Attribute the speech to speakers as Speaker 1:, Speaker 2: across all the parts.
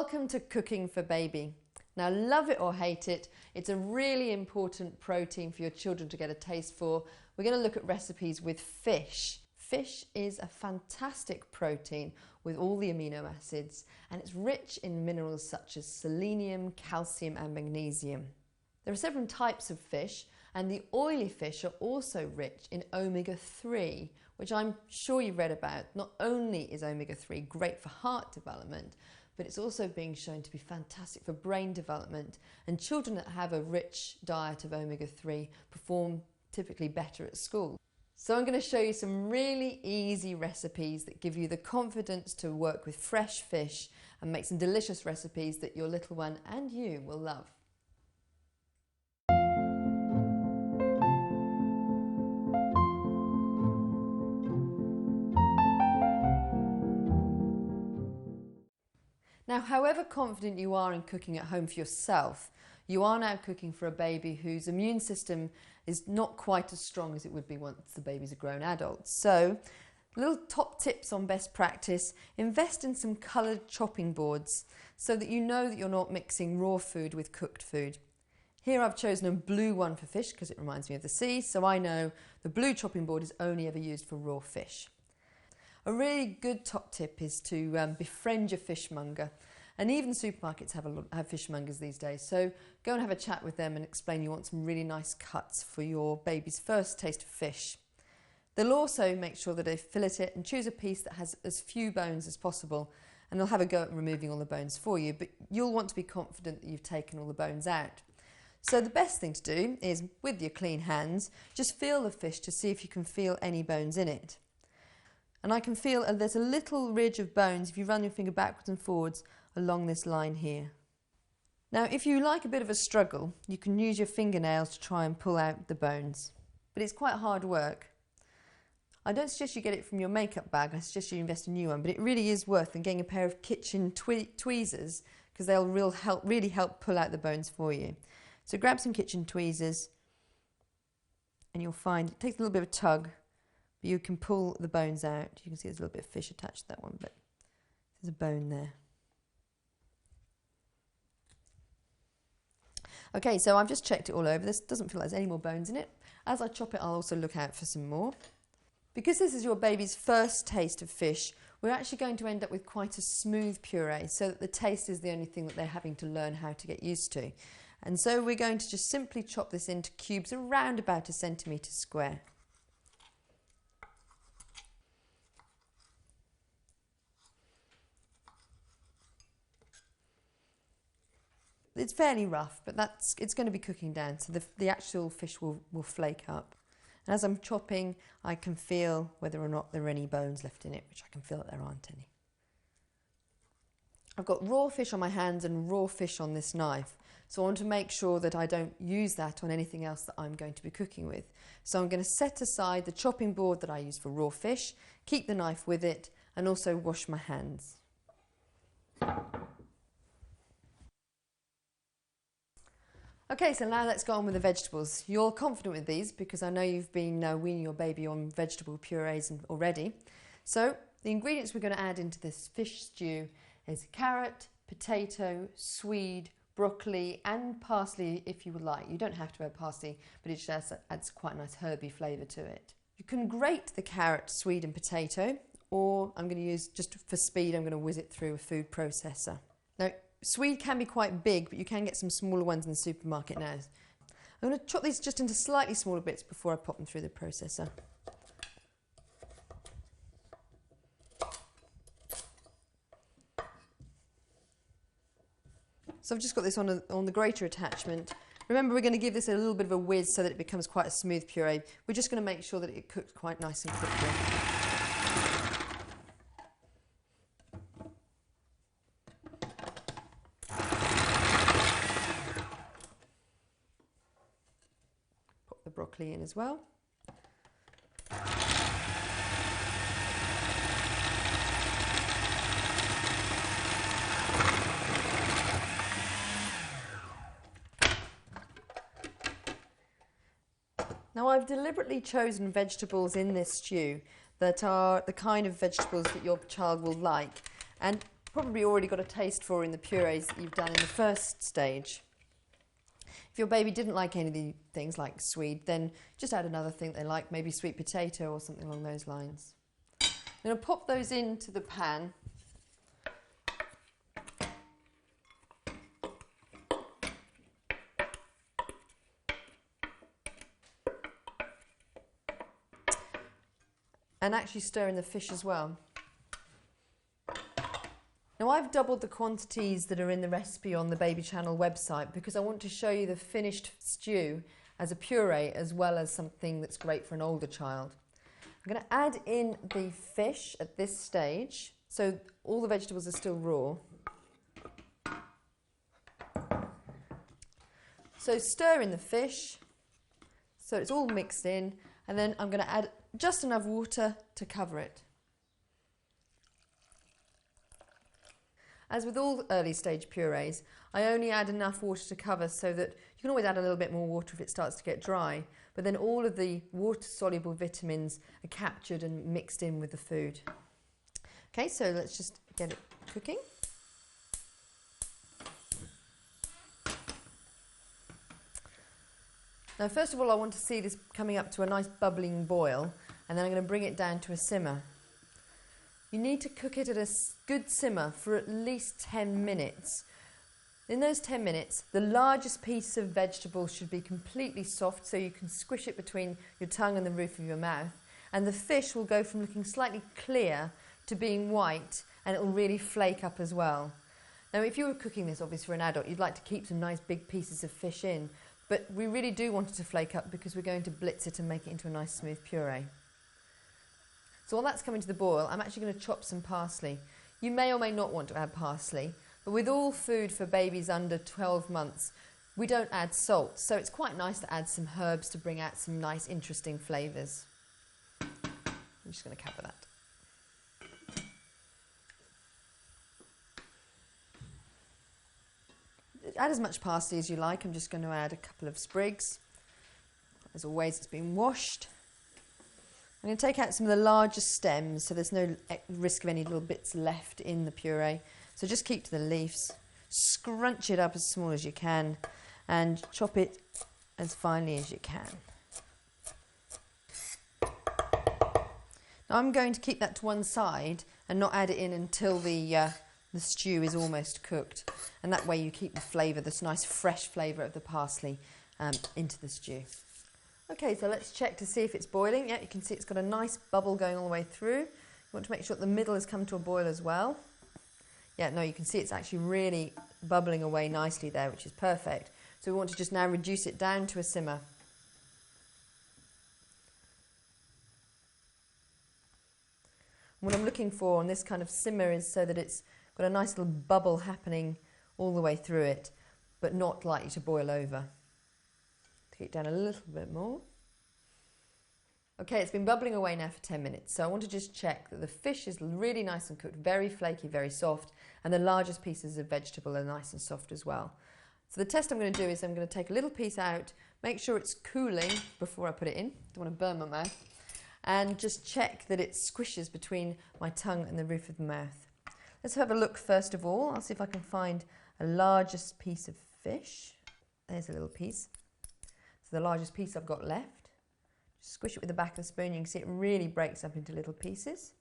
Speaker 1: Welcome to Cooking for Baby. Now, love it or hate it, it's a really important protein for your children to get a taste for. We're going to look at recipes with fish. Fish is a fantastic protein with all the amino acids, and it's rich in minerals such as selenium, calcium and magnesium. There are several types of fish, and the oily fish are also rich in omega-3, which I'm sure you've read about. Not only is omega-3 great for heart development, but it's also being shown to be fantastic for brain development, and children that have a rich diet of omega-3 perform typically better at school. So I'm going to show you some really easy recipes that give you the confidence to work with fresh fish and make some delicious recipes that your little one and you will love. Now, however confident you are in cooking at home for yourself, you are now cooking for a baby whose immune system is not quite as strong as it would be once the baby's a grown adult. So, little top tips on best practice: invest in some coloured chopping boards so that you know that you're not mixing raw food with cooked food. Here I've chosen a blue one for fish because it reminds me of the sea, so I know the blue chopping board is only ever used for raw fish. A really good top tip is to befriend your fishmonger, and even supermarkets have fishmongers these days, so go and have a chat with them and explain you want some really nice cuts for your baby's first taste of fish. They'll also make sure that they fillet it and choose a piece that has as few bones as possible, and they'll have a go at removing all the bones for you, but you'll want to be confident that you've taken all the bones out. So the best thing to do is, with your clean hands, just feel the fish to see if you can feel any bones in it. And I can feel there's a little ridge of bones if you run your finger backwards and forwards along this line here. Now, if you like a bit of a struggle, you can use your fingernails to try and pull out the bones. But it's quite hard work. I don't suggest you get it from your makeup bag, I suggest you invest in a new one, but it really is worth getting a pair of kitchen tweezers, because they'll really help pull out the bones for you. So grab some kitchen tweezers and you'll find it takes a little bit of a tug, but you can pull the bones out. You can see there's a little bit of fish attached to that one, but there's a bone there. Okay, so I've just checked it all over. This doesn't feel like there's any more bones in it. As I chop it, I'll also look out for some more. Because this is your baby's first taste of fish, we're actually going to end up with quite a smooth puree, so that the taste is the only thing that they're having to learn how to get used to. And so we're going to just simply chop this into cubes around about 1 centimetre square. It's fairly rough, but it's going to be cooking down, so the actual fish will flake up. And as I'm chopping, I can feel whether or not there are any bones left in it, which I can feel that there aren't any. I've got raw fish on my hands and raw fish on this knife, so I want to make sure that I don't use that on anything else that I'm going to be cooking with. So I'm going to set aside the chopping board that I use for raw fish, keep the knife with it, and also wash my hands. Okay, so now let's go on with the vegetables. You're confident with these because I know you've been weaning your baby on vegetable purees already. So the ingredients we're going to add into this fish stew is carrot, potato, swede, broccoli and parsley if you would like. You don't have to add parsley, but it just adds quite a nice herby flavour to it. You can grate the carrot, swede and potato, or I'm going to use, just for speed, I'm going to whiz it through a food processor. Now, swede can be quite big, but you can get some smaller ones in the supermarket now. I'm going to chop these just into slightly smaller bits before I pop them through the processor. So I've just got this on the grater attachment. Remember, we're going to give this a little bit of a whiz so that it becomes quite a smooth puree. We're just going to make sure that it cooks quite nice and quickly. The broccoli in as well. Now, I've deliberately chosen vegetables in this stew that are the kind of vegetables that your child will like, and probably already got a taste for in the purees that you've done in the first stage. If your baby didn't like any of the things like swede, then just add another thing they like, maybe sweet potato or something along those lines. I'm going to pop those into the pan. And actually stir in the fish as well. Now I've doubled the quantities that are in the recipe on the Baby Channel website because I want to show you the finished stew as a puree as well as something that's great for an older child. I'm going to add in the fish at this stage, so all the vegetables are still raw. So stir in the fish, so it's all mixed in, and then I'm going to add just enough water to cover it. As with all early stage purees, I only add enough water to cover so that you can always add a little bit more water if it starts to get dry, but then all of the water-soluble vitamins are captured and mixed in with the food. Okay, so let's just get it cooking. Now, first of all, I want to see this coming up to a nice bubbling boil, and then I'm going to bring it down to a simmer. You need to cook it at a good simmer for at least 10 minutes. In those 10 minutes, the largest piece of vegetable should be completely soft so you can squish it between your tongue and the roof of your mouth. And the fish will go from looking slightly clear to being white, and it will really flake up as well. Now, if you were cooking this, obviously, for an adult, you'd like to keep some nice big pieces of fish in. But we really do want it to flake up because we're going to blitz it and make it into a nice smooth puree. So while that's coming to the boil, I'm actually going to chop some parsley. You may or may not want to add parsley, but with all food for babies under 12 months, we don't add salt. So it's quite nice to add some herbs to bring out some nice, interesting flavours. I'm just going to cover that. Add as much parsley as you like. I'm just going to add a couple of sprigs. As always, it's been washed. I'm going to take out some of the larger stems so there's no risk of any little bits left in the puree. So just keep to the leaves. Scrunch it up as small as you can and chop it as finely as you can. Now I'm going to keep that to one side and not add it in until the stew is almost cooked, and that way you keep the flavour, this nice fresh flavour of the parsley into the stew. Okay, so let's check to see if it's boiling. Yeah, you can see it's got a nice bubble going all the way through. You want to make sure that the middle has come to a boil as well. Yeah, no, you can see it's actually really bubbling away nicely there, which is perfect. So we want to just now reduce it down to a simmer. What I'm looking for on this kind of simmer is so that it's got a nice little bubble happening all the way through it, but not likely to boil over. Take it down a little bit more. Okay, it's been bubbling away now for 10 minutes, so I want to just check that the fish is really nice and cooked, very flaky, very soft, and the largest pieces of vegetable are nice and soft as well. So the test I'm going to do is I'm going to take a little piece out, make sure it's cooling before I put it in, don't want to burn my mouth, and just check that it squishes between my tongue and the roof of the mouth. Let's have a look first of all. I'll see if I can find a largest piece of fish. There's a little piece. So the largest piece I've got left. Just squish it with the back of the spoon. You can see it really breaks up into little pieces.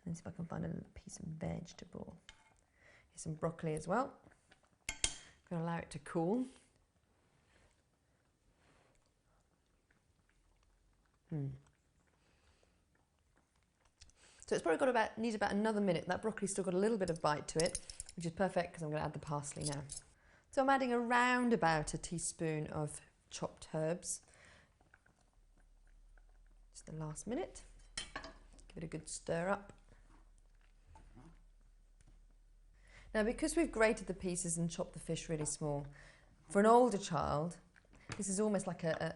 Speaker 1: And see if I can find a little piece of vegetable. Here's some broccoli as well. I'm going to allow it to cool. So it's probably got needs about another minute. That broccoli's still got a little bit of bite to it, which is perfect because I'm going to add the parsley now. So I'm adding around about a teaspoon of chopped herbs. Just the last minute. Give it a good stir up. Now, because we've grated the pieces and chopped the fish really small, for an older child, this is almost like a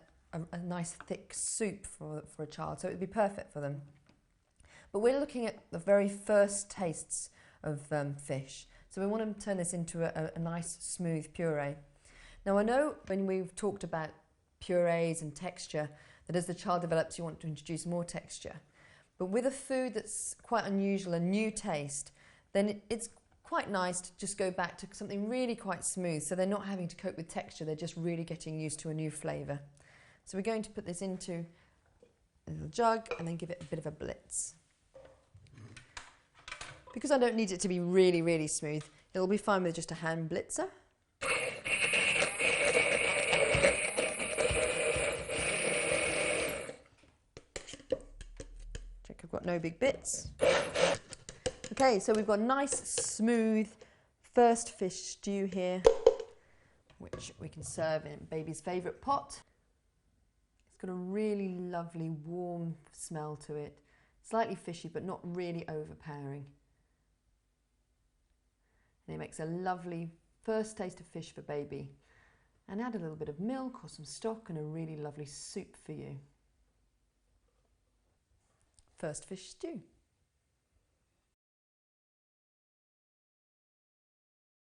Speaker 1: nice thick soup for a child, so it would be perfect for them. But we're looking at the very first tastes of fish. So we want to turn this into a nice smooth puree. Now I know when we've talked about purees and texture, that as the child develops you want to introduce more texture. But with a food that's quite unusual, a new taste, then it's quite nice to just go back to something really quite smooth, so they're not having to cope with texture, they're just really getting used to a new flavour. So we're going to put this into a little jug and then give it a bit of a blitz. Because I don't need it to be really, really smooth, it'll be fine with just a hand blitzer. Check I've got no big bits. Okay, so we've got a nice, smooth first fish stew here, which we can serve in baby's favourite pot. It's got a really lovely, warm smell to it. Slightly fishy, but not really overpowering. And it makes a lovely first taste of fish for baby. And add a little bit of milk or some stock and a really lovely soup for you. First fish stew.